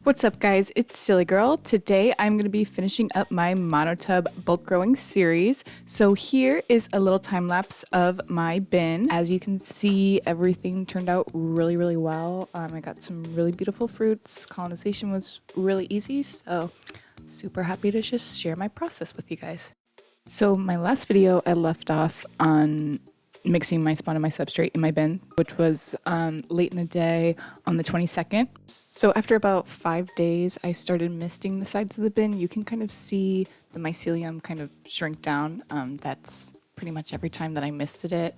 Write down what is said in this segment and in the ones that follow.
What's up guys, it's Silly Girl. Today I'm going to be finishing up my Monotub bulk growing series. So here is a little time lapse of my bin. As you can see, everything turned out really well. I got some really beautiful fruits. Colonization was really easy, so super happy to just share my process with you guys. So my last video I left off on mixing my spawn and my substrate in my bin, which was late in the day on the 22nd. So after about 5 days, I started misting the sides of the bin. You can kind of see the mycelium kind of shrink down. That's pretty much every time that I misted it.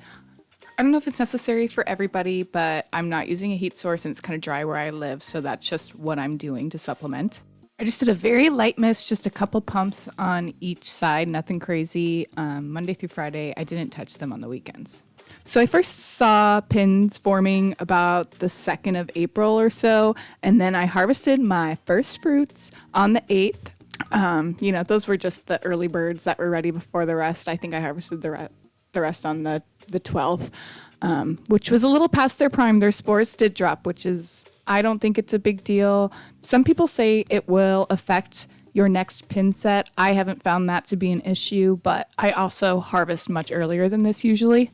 I don't know if it's necessary for everybody, but I'm not using a heat source and it's kind of dry where I live, so that's just what I'm doing to supplement. I just did a very light mist, just a couple pumps on each side, nothing crazy. Monday through Friday, I didn't touch them on the weekends. So I first saw pins forming about the 2nd of April or so, and then I harvested my first fruits on the 8th. You know, those were just the early birds that were ready before the rest. I think I harvested the rest on the 12th, which was a little past their prime. Their spores did drop, which is, I don't think it's a big deal. Some people say it will affect your next pin set. I haven't found that to be an issue, but I also harvest much earlier than this usually.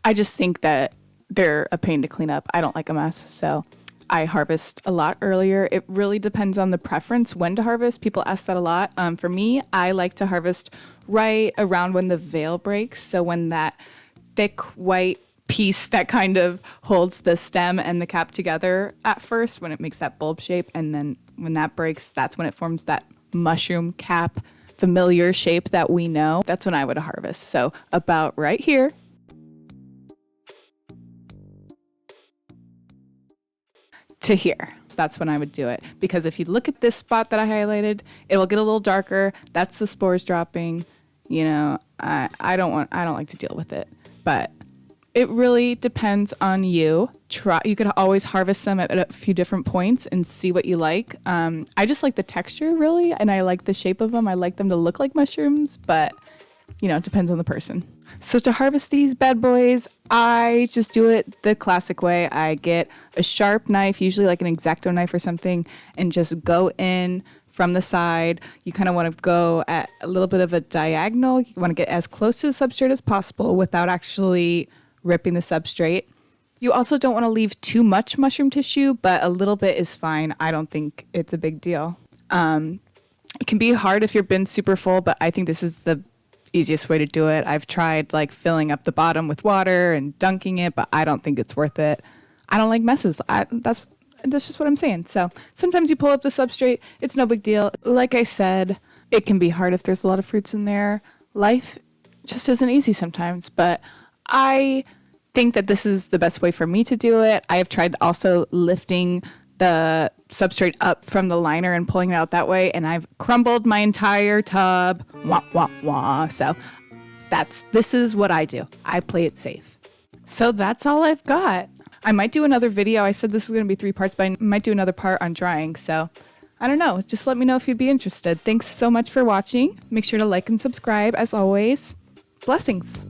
I just think that they're a pain to clean up. I don't like a mess, so I harvest a lot earlier. It really depends on the preference when to harvest. People ask that a lot. For me, I like to harvest right around when the veil breaks, so when that thick white piece that kind of holds the stem and the cap together at first, when it makes that bulb shape, and then when that breaks, that's when it forms that mushroom cap familiar shape that we know. That's when I would harvest. So about right here to here. So that's when I would do it, because if you look at this spot that I highlighted, it will get a little darker. That's the spores dropping. You know, I don't like to deal with it, but it really depends on you. You could always harvest them at a few different points and see what you like. I just like the texture really, and I like the shape of them. I like them to look like mushrooms, but you know, it depends on the person. So to harvest these bad boys, I just do it the classic way. I get a sharp knife, usually like an X-Acto knife or something, and just go in from the side. You kind of want to go at a little bit of a diagonal. You want to get as close to the substrate as possible without actually ripping the substrate. You also don't want to leave too much mushroom tissue, but a little bit is fine. I don't think it's a big deal. It can be hard if your bin's super full, but I think this is the easiest way to do it. I've tried like filling up the bottom with water and dunking it, but I don't think it's worth it. I don't like messes. That's just what I'm saying. So sometimes you pull up the substrate. It's no big deal. Like I said, it can be hard if there's a lot of fruits in there. Life just isn't easy sometimes, but I think that this is the best way for me to do it. I have tried also lifting the substrate up from the liner and pulling it out that way, and I've crumbled my entire tub. Wah, wah, wah. So this is what I do. I play it safe. So that's all I've got. I might do another video. I said this was going to be 3 parts, but I might do another part on drying. So I don't know. Just let me know if you'd be interested. Thanks so much for watching. Make sure to like and subscribe as always. Blessings.